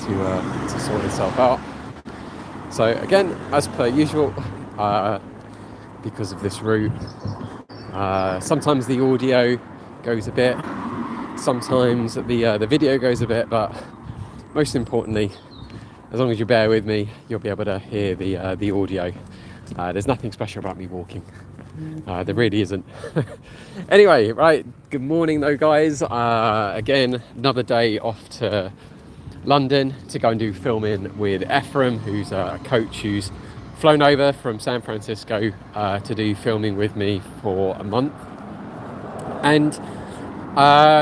to sort itself out. So again, as per usual, because of this route, sometimes the audio goes a bit, sometimes the video goes a bit, but most importantly, as long as you bear with me, you'll be able to hear the audio. There's nothing special about me walking. There really isn't. Anyway, right, good morning though, guys. Again, another day off to London to go and do filming with Ephraim, who's a coach who's flown over from San Francisco to do filming with me for a month. And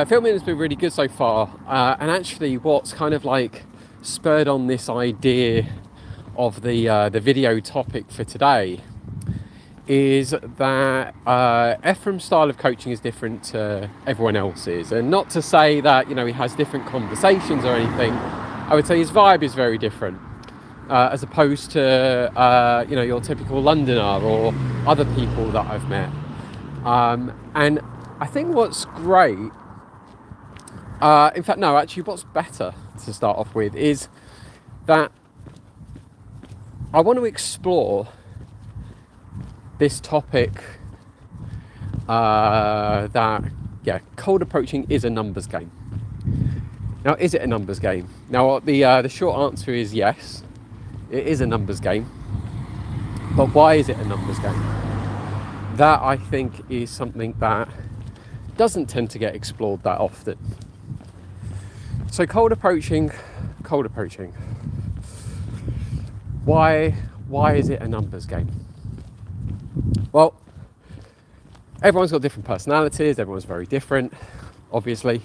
filming has been really good so far. And actually what's kind of like spurred on this idea of the video topic for today is that Ephraim's style of coaching is different to everyone else's. And not to say that, you know, he has different conversations or anything. I would say his vibe is very different as opposed to, you know, your typical Londoner or other people that I've met. And I think what's great, in fact, no, actually what's better to start off with is that I want to explore this topic that, yeah, cold approaching is a numbers game. Now, is it a numbers game? Now, the short answer is yes, it is a numbers game. But why is it a numbers game? That, I think, is something that doesn't tend to get explored that often. So cold approaching. Why is it a numbers game? Well, everyone's got different personalities, everyone's very different, obviously.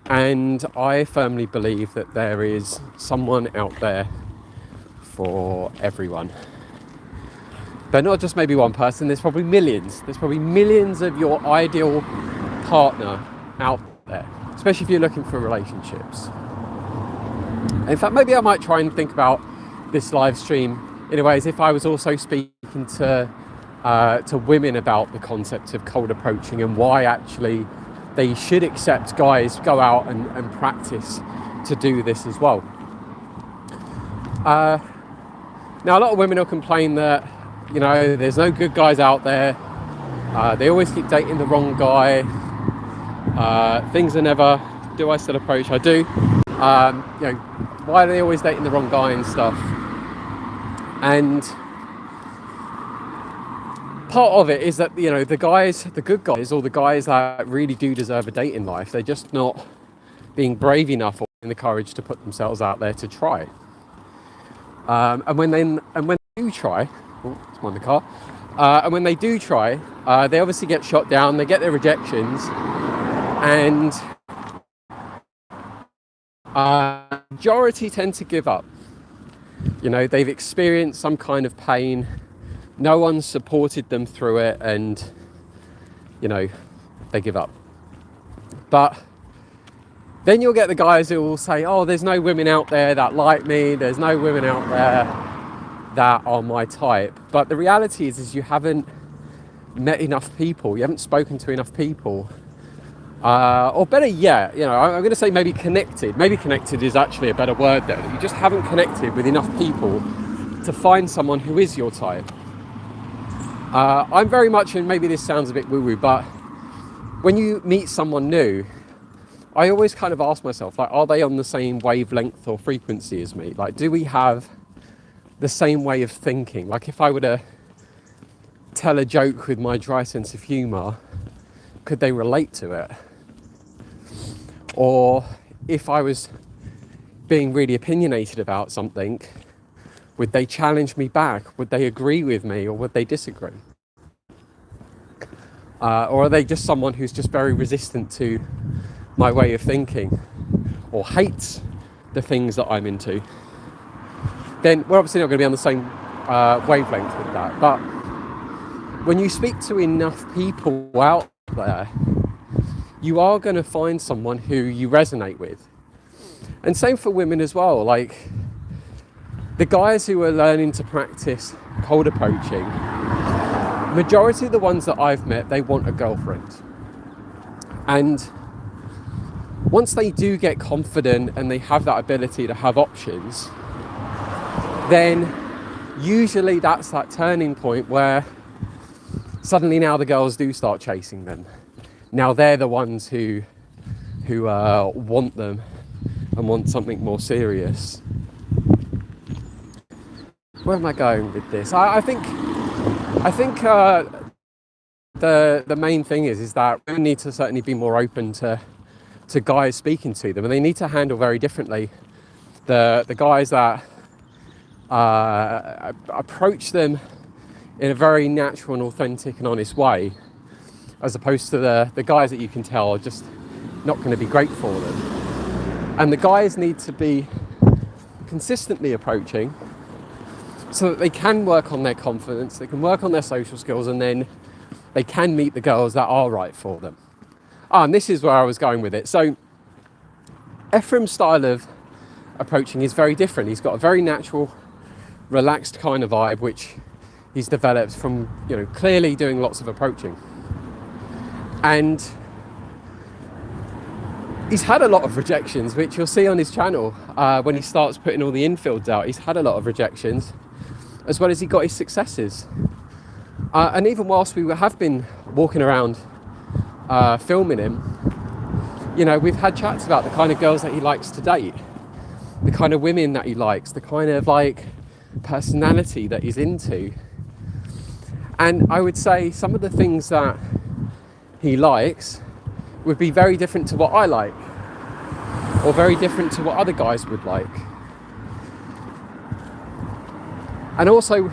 And I firmly believe that there is someone out there for everyone. But not just maybe one person, there's probably millions. There's probably millions of your ideal partner out there, especially if you're looking for relationships. In fact, maybe I might try and think about this live stream in a way as if I was also speaking to women about the concept of cold approaching and why actually they should accept guys go out and practice to do this as well. Now, a lot of women will complain that, you know, there's no good guys out there. They always keep dating the wrong guy. Things are never, do I still approach? I do. You know, why are they always dating the wrong guy and stuff? And part of it is that, you know, the good guys, or the guys that really do deserve a date in life, they're just not being brave enough or having the courage to put themselves out there to try. And when they do try, it's one in the car. And when they do try, they obviously get shot down, they get their rejections, and majority tend to give up. You know, they've experienced some kind of pain, no one's supported them through it, and, you know, they give up. But then you'll get the guys who will say, oh, there's no women out there that like me, there's no women out there that are my type. But the reality is you haven't met enough people, you haven't spoken to enough people. Or better yet, you know, I'm going to say maybe connected. Maybe connected is actually a better word there. You just haven't connected with enough people to find someone who is your type. I'm very much, and maybe this sounds a bit woo-woo, but when you meet someone new, I always kind of ask myself, like, are they on the same wavelength or frequency as me? Like, do we have the same way of thinking? Like, if I were to tell a joke with my dry sense of humour, could they relate to it? Or if I was being really opinionated about something, would they challenge me back? Would they agree with me, or would they disagree? Or are they just someone who's just very resistant to my way of thinking, or hates the things that I'm into? Then we're obviously not going to be on the same wavelength with that. But when you speak to enough people out there, you are going to find someone who you resonate with. And same for women as well. Like, the guys who are learning to practice cold approaching, majority of the ones that I've met, they want a girlfriend. And once they do get confident and they have that ability to have options, then usually that's that turning point where suddenly now the girls do start chasing them. Now they're the ones who want them and want something more serious. Where am I going with this? I think the main thing is that women need to certainly be more open to guys speaking to them, and they need to handle very differently the guys that approach them in a very natural and authentic and honest way, as opposed to the guys that you can tell are just not going to be great for them. And the guys need to be consistently approaching so that they can work on their confidence, they can work on their social skills, and then they can meet the girls that are right for them. And this is where I was going with it. So Ephraim's style of approaching is very different. He's got a very natural, relaxed kind of vibe, which he's developed from, clearly doing lots of approaching. And he's had a lot of rejections, which you'll see on his channel when he starts putting all the infields out. He's had a lot of rejections, as well as he got his successes. And even whilst we have been walking around filming him, we've had chats about the kind of girls that he likes to date, the kind of women that he likes, the kind of personality that he's into. And I would say some of the things that he likes would be very different to what I like, or very different to what other guys would like. And also,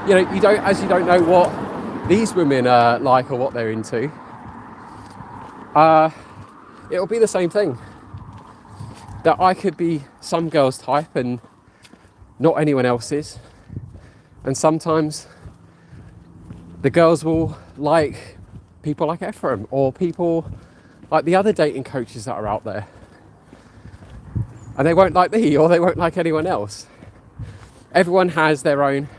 you don't know what these women are like or what they're into. It'll be the same thing. That I could be some girl's type and not anyone else's. And sometimes the girls will like people like Ephraim, or people like the other dating coaches that are out there. And they won't like me, or they won't like anyone else. Everyone has their own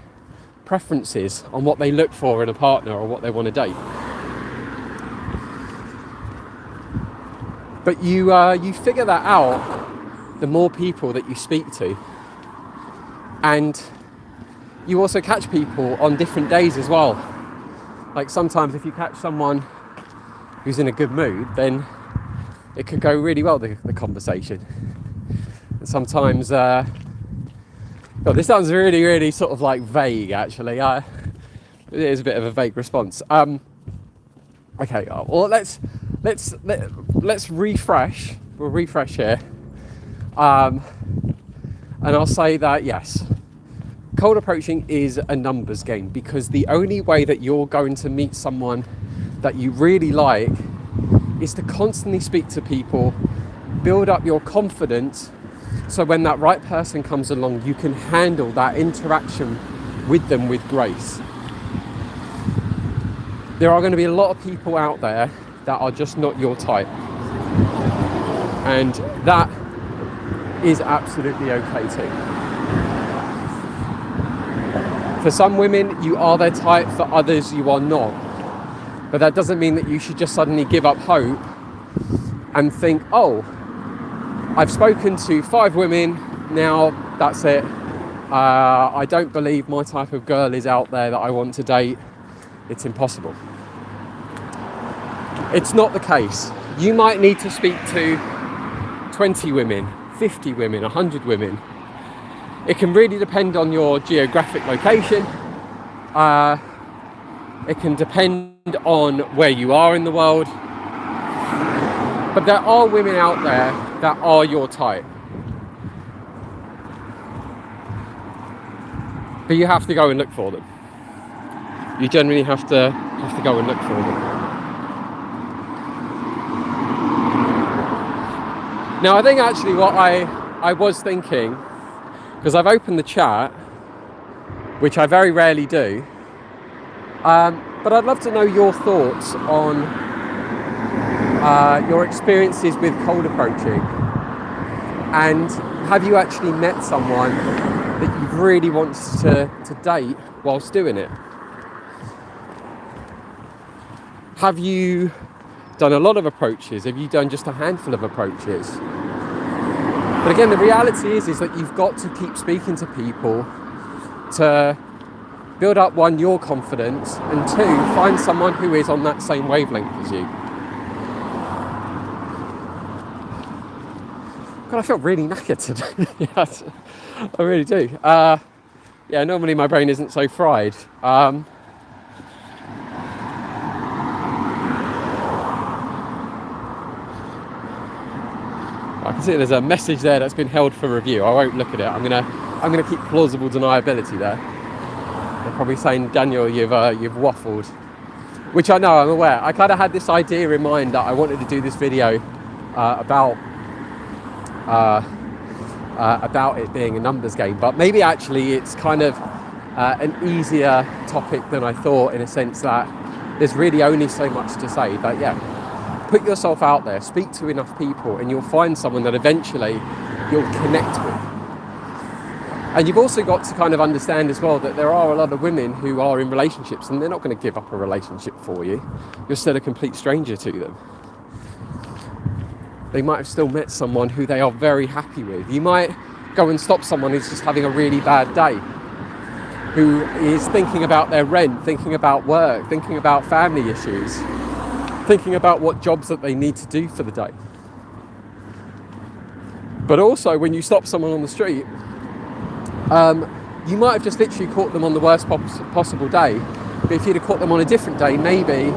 preferences on what they look for in a partner or what they want to date. But you figure that out the more people that you speak to. And you also catch people on different days as well. Like sometimes if you catch someone who's in a good mood, then it could go really well, the conversation. And sometimes, this sounds really, really sort of vague actually. It is a bit of a vague response. Okay, well let's refresh. We'll refresh here. And I'll say that yes, cold approaching is a numbers game, because the only way that you're going to meet someone that you really like is to constantly speak to people, build up your confidence, so when that right person comes along, you can handle that interaction with them with grace. There are going to be a lot of people out there that are just not your type, and that is absolutely okay too. For some women, you are their type, for others, you are not. But that doesn't mean that you should just suddenly give up hope and think, oh, I've spoken to 5 women, now that's it. I don't believe my type of girl is out there that I want to date. It's impossible. It's not the case. You might need to speak to 20 women, 50 women, 100 women. It can really depend on your geographic location. It can depend on where you are in the world. But there are women out there that are your type. But you have to go and look for them. You generally have to go and look for them. Now I think actually what I was thinking, because I've opened the chat, which I very rarely do, but I'd love to know your thoughts on your experiences with cold approaching, and have you actually met someone that you really want to date whilst doing it? Have you done a lot of approaches? Have you done just a handful of approaches? But again, the reality is that you've got to keep speaking to people to build up, one, your confidence, and two, find someone who is on that same wavelength as you. God, I feel really knackered today. Yes, I really do. Yeah, normally my brain isn't so fried. I can see there's a message there that's been held for review. I won't look at it. I'm gonna keep plausible deniability there. They're probably saying, Daniel, you've waffled, which I know, I'm aware. I kind of had this idea in mind that I wanted to do this video about it being a numbers game, but maybe actually it's kind of an easier topic than I thought, in a sense that there's really only so much to say. But yeah, put yourself out there, speak to enough people, and you'll find someone that eventually you'll connect with. And you've also got to kind of understand as well that there are a lot of women who are in relationships and they're not going to give up a relationship for you. You're still a complete stranger to them. They might have still met someone who they are very happy with. You might go and stop someone who's just having a really bad day, who is thinking about their rent, thinking about work, thinking about family issues, thinking about what jobs that they need to do for the day. But also, when you stop someone on the street, you might have just literally caught them on the worst possible day, but if you'd have caught them on a different day, maybe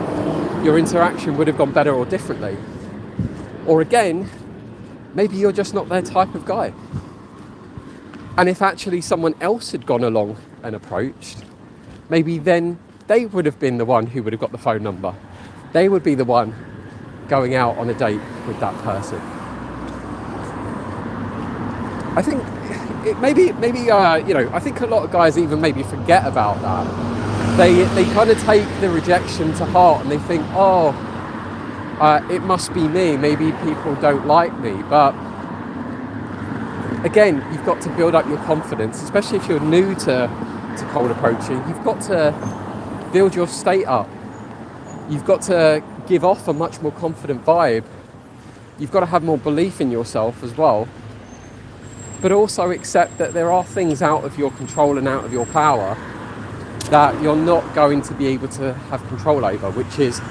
your interaction would have gone better or differently. Or again, maybe you're just not their type of guy. And if actually someone else had gone along and approached, maybe then they would have been the one who would have got the phone number. They would be the one going out on a date with that person. I think maybe I think a lot of guys even maybe forget about that. They kind of take the rejection to heart and they think, it must be me. Maybe people don't like me. But again, you've got to build up your confidence, especially if you're new to cold approaching. You've got to build your state up. You've got to give off a much more confident vibe. You've got to have more belief in yourself as well. But also accept that there are things out of your control and out of your power that you're not going to be able to have control over, which is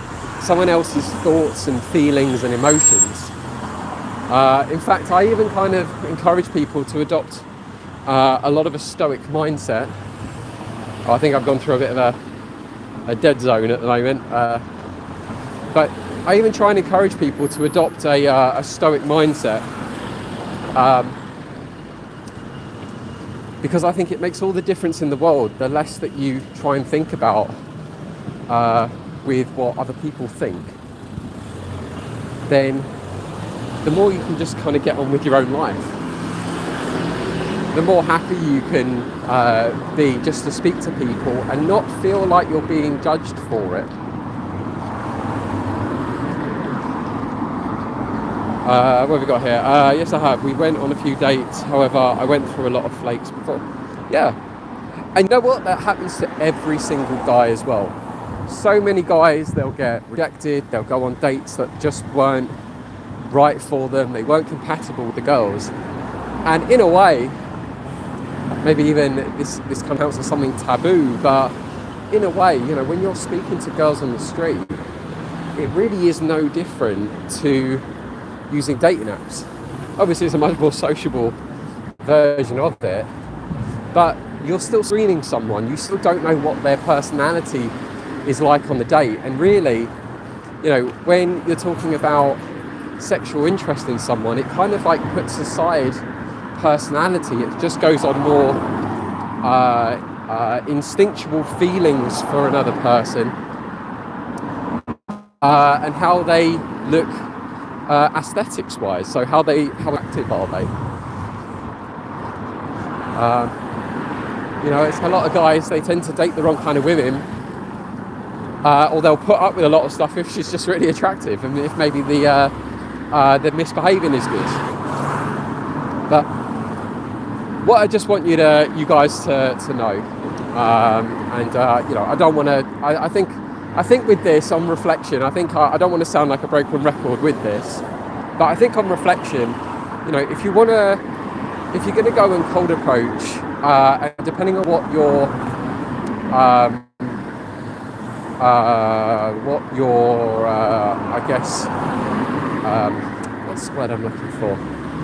someone else's thoughts and feelings and emotions. In fact, I even kind of encourage people to adopt a lot of a stoic mindset. I think I've gone through a bit of a dead zone at the moment. But I even try and encourage people to adopt a stoic mindset. Because I think it makes all the difference in the world. The less that you try and think about with what other people think, then the more you can just kind of get on with your own life. The more happy you can be just to speak to people and not feel like you're being judged for it. What have we got here? Yes, I have. We went on a few dates. However, I went through a lot of flakes before. Yeah. And you know what? That happens to every single guy as well. So many guys, they'll get rejected. They'll go on dates that just weren't right for them. They weren't compatible with the girls. And in a way, maybe even this counts as something taboo, but in a way, when you're speaking to girls on the street, it really is no different to using dating apps. Obviously, it's a much more sociable version of it, but you're still screening someone. You still don't know what their personality is like on the date. And really, when you're talking about sexual interest in someone, it kind of like puts aside personality. It just goes on more instinctual feelings for another person and how they look aesthetics wise. So how active are they? It's a lot of guys, they tend to date the wrong kind of women, or they'll put up with a lot of stuff if she's just really attractive and if maybe the misbehaving is good. But what I just want you guys to know, I don't want to. I think I think with this, on reflection, I think I don't want to sound like a broken record with this, but I think on reflection, you know, if you're going to go and cold approach, and depending on what your I guess, what's the word I'm looking for?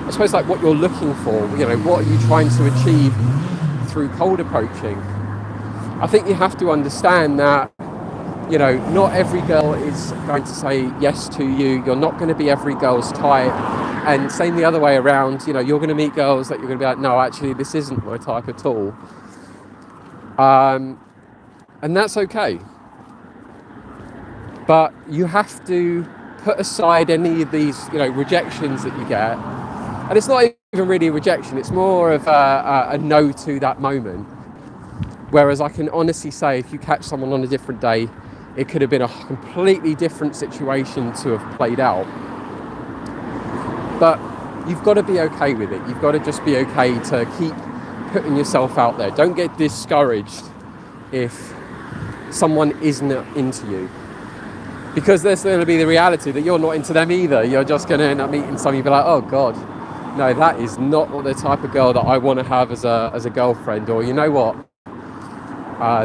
I suppose like what you're looking for, you know, what are you trying to achieve through cold approaching? I think you have to understand that, you know, not every girl is going to say yes to you. You're not going to be every girl's type. And same the other way around, you know, you're going to meet girls that you're going to be like, no, actually, this isn't my type at all. And that's okay. But you have to put aside any of these, you know, rejections that you get. And it's not even really a rejection. It's more of a no to that moment. Whereas I can honestly say, if you catch someone on a different day, it could have been a completely different situation to have played out. But you've got to be okay with it. You've got to just be okay to keep putting yourself out there. Don't get discouraged if someone isn't into you. Because there's going to be the reality that you're not into them either. You're just going to end up meeting someone and be like, oh God, no, that is not the type of girl that I want to have as a girlfriend. Or you know what?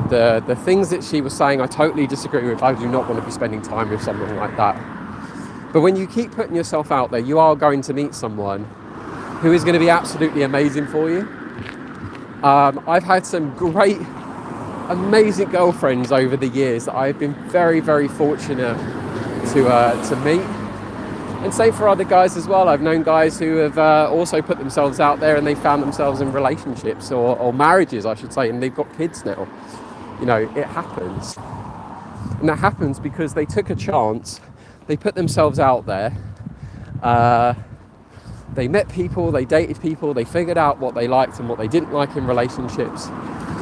The things that she was saying, I totally disagree with. I do not want to be spending time with someone like that. But when you keep putting yourself out there, you are going to meet someone who is going to be absolutely amazing for you. I've had some great, amazing girlfriends over the years that I've been very, very fortunate to meet. And same for other guys as well. I've known guys who have also put themselves out there and they found themselves in relationships or marriages, I should say, and they've got kids now. You know, it happens. And that happens because they took a chance, they put themselves out there, they met people, they dated people, they figured out what they liked and what they didn't like in relationships,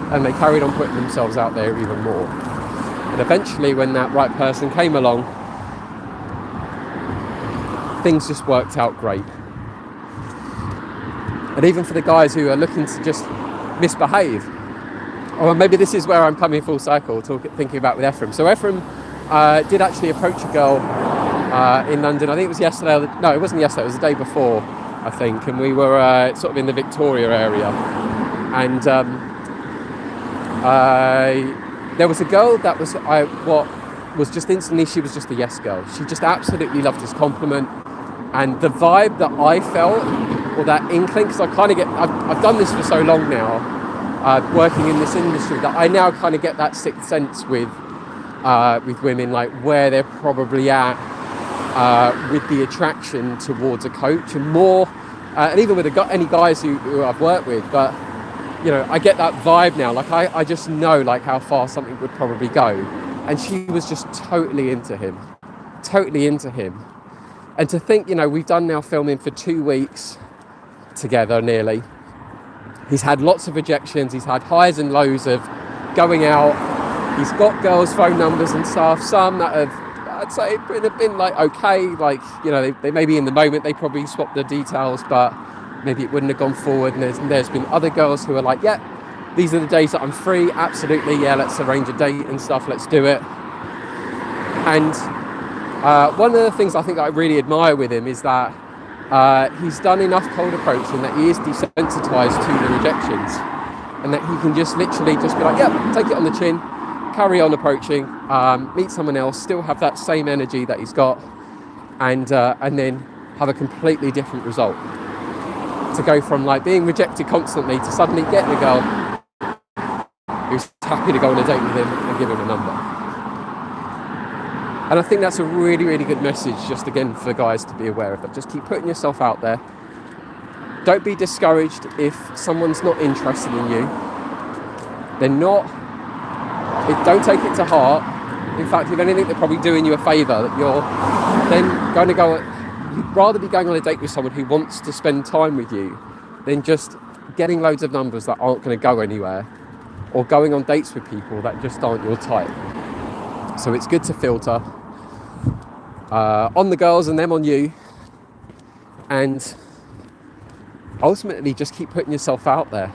and they carried on putting themselves out there even more. And eventually, when that right person came along, things just worked out great. And even for the guys who are looking to just misbehave, or maybe this is where I'm coming full circle, thinking about with Ephraim. So Ephraim did actually approach a girl in London. I think it was yesterday. No, it wasn't yesterday. It was the day before, I think. And we were sort of in the Victoria area. And there was a girl that was what was just instantly, she was just a yes girl. She just absolutely loved his compliment. And the vibe that I felt, or that inkling, because I kind of get, I've done this for so long now, working in this industry, that I now kind of get that sixth sense with women, like where they're probably at with the attraction towards a coach, and more, and even with any guys who I've worked with, but you know, I get that vibe now. Like I just know like how far something would probably go, and she was just totally into him. And to think, you know, we've done now filming for 2 weeks together nearly. He's had lots of rejections. He's had highs and lows of going out. He's got girls' phone numbers and stuff. Some that have, I'd say, been like okay, like, you know, they maybe in the moment they probably swapped the details, but maybe it wouldn't have gone forward. And there's been other girls who are like, yeah, these are the days that I'm free. Absolutely, yeah, let's arrange a date and stuff. Let's do it. And one of the things I think I really admire with him is that he's done enough cold approaching that he is desensitized to the rejections, and that he can just literally just be like, yeah, take it on the chin, carry on approaching, meet someone else, still have that same energy that he's got, and then have a completely different result. To go from like being rejected constantly to suddenly getting a girl who's happy to go on a date with him and give him a number. And I think that's a really, really good message, just again for guys to be aware of that. Just keep putting yourself out there. Don't be discouraged if someone's not interested in you. They're not. Don't take it to heart. In fact, if anything, they're probably doing you a favour. That you're then going to go. You'd rather be going on a date with someone who wants to spend time with you than just getting loads of numbers that aren't going to go anywhere, or going on dates with people that just aren't your type. So it's good to filter on the girls and them on you, and ultimately just keep putting yourself out there.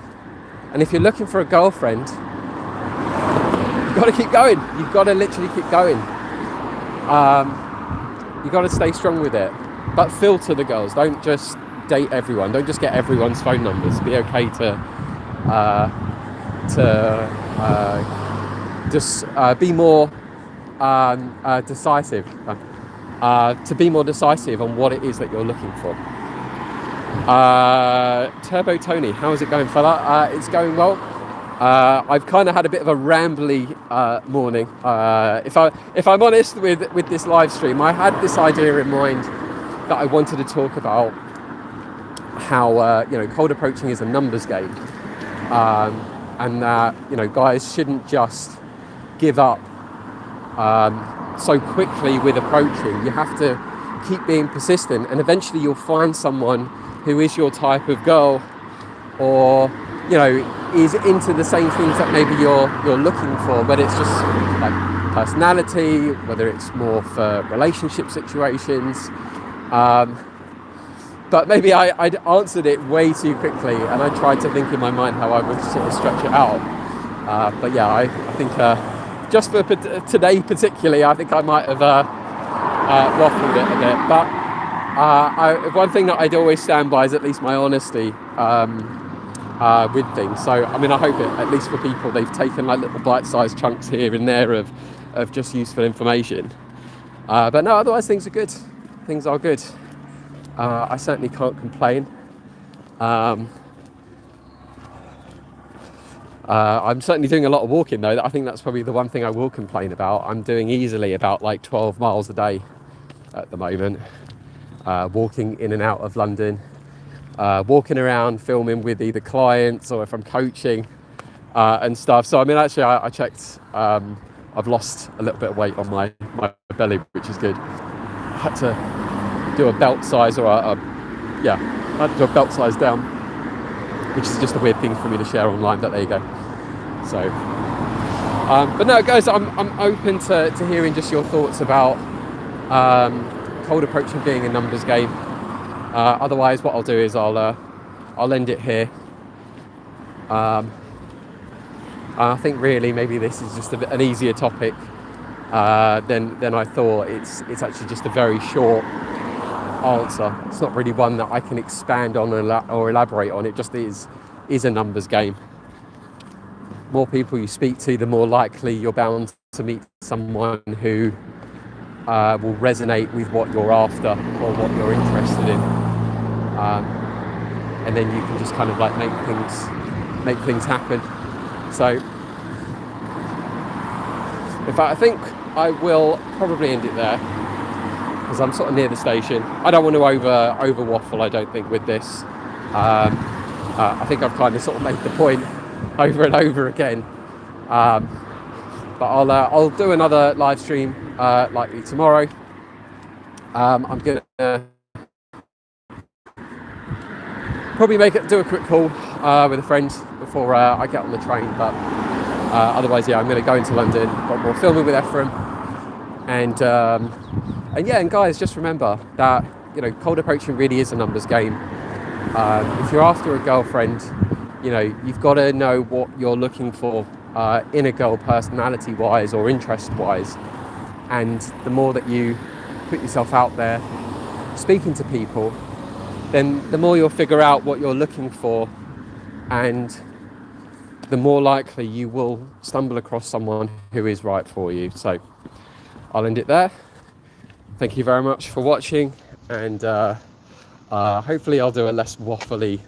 And if you're looking for a girlfriend, you've got to keep going. You've got to literally keep going. You've got to stay strong with it, but filter the girls. Don't just date everyone. Don't just get everyone's phone numbers. Be okay to just be more decisive. To be more decisive on what it is that you're looking for. Turbo Tony, how is it going, fella? It's going well. I've kind of had a bit of a rambly morning. If I'm honest with this live stream, I had this idea in mind that I wanted to talk about how cold approaching is a numbers game, and that guys shouldn't just give up so quickly with approaching. You have to keep being persistent, and eventually you'll find someone who is your type of girl, or is into the same things that maybe you're looking for, but it's just like personality, whether it's more for relationship situations. But maybe I'd answered it way too quickly, and I tried to think in my mind how I would sort of stretch it out. But yeah, I think just for today particularly, I think I might have waffled it a bit. But one thing that I'd always stand by is at least my honesty with things. So I mean, I hope at least for people, they've taken like little bite-sized chunks here and there of just useful information. But no, otherwise things are good. Things are good. I certainly can't complain. I'm certainly doing a lot of walking though. I think that's probably the one thing I will complain about. I'm doing easily about like 12 miles a day at the moment, walking in and out of London, walking around filming with either clients or if I'm coaching and stuff. So I mean, actually I checked, I've lost a little bit of weight on my belly, which is good. I had to do a belt size, or I had to do a belt size down, which is just a weird thing for me to share online, but there you go. So but no guys, I'm open to hearing just your thoughts about cold approaching being a numbers game. Otherwise what I'll do is I'll end it here. I think really maybe this is just an easier topic than I thought. It's actually just a very short answer. It's not really one that I can expand on or elaborate on. It just is a numbers game. More people you speak to, the more likely you're bound to meet someone who will resonate with what you're after or what you're interested in, and then you can just kind of like make things happen. So in fact, I think I will probably end it there, because I'm sort of near the station. I don't want to over waffle, I don't think, with this. I think I've kind of sort of made the point over and over again. But I'll do another live stream likely tomorrow. I'm gonna probably do a quick call with a friend before I get on the train. But otherwise, yeah, I'm gonna go into London. Got more filming with Ephraim. And guys, just remember that cold approaching really is a numbers game. If you're after a girlfriend, you've got to know what you're looking for in a girl, personality wise or interest wise. And the more that you put yourself out there speaking to people, then the more you'll figure out what you're looking for, and the more likely you will stumble across someone who is right for you. So I'll end it there. Thank you very much for watching, and hopefully I'll do a less waffly,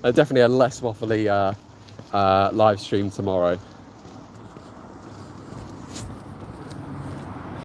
definitely a less waffly live stream tomorrow.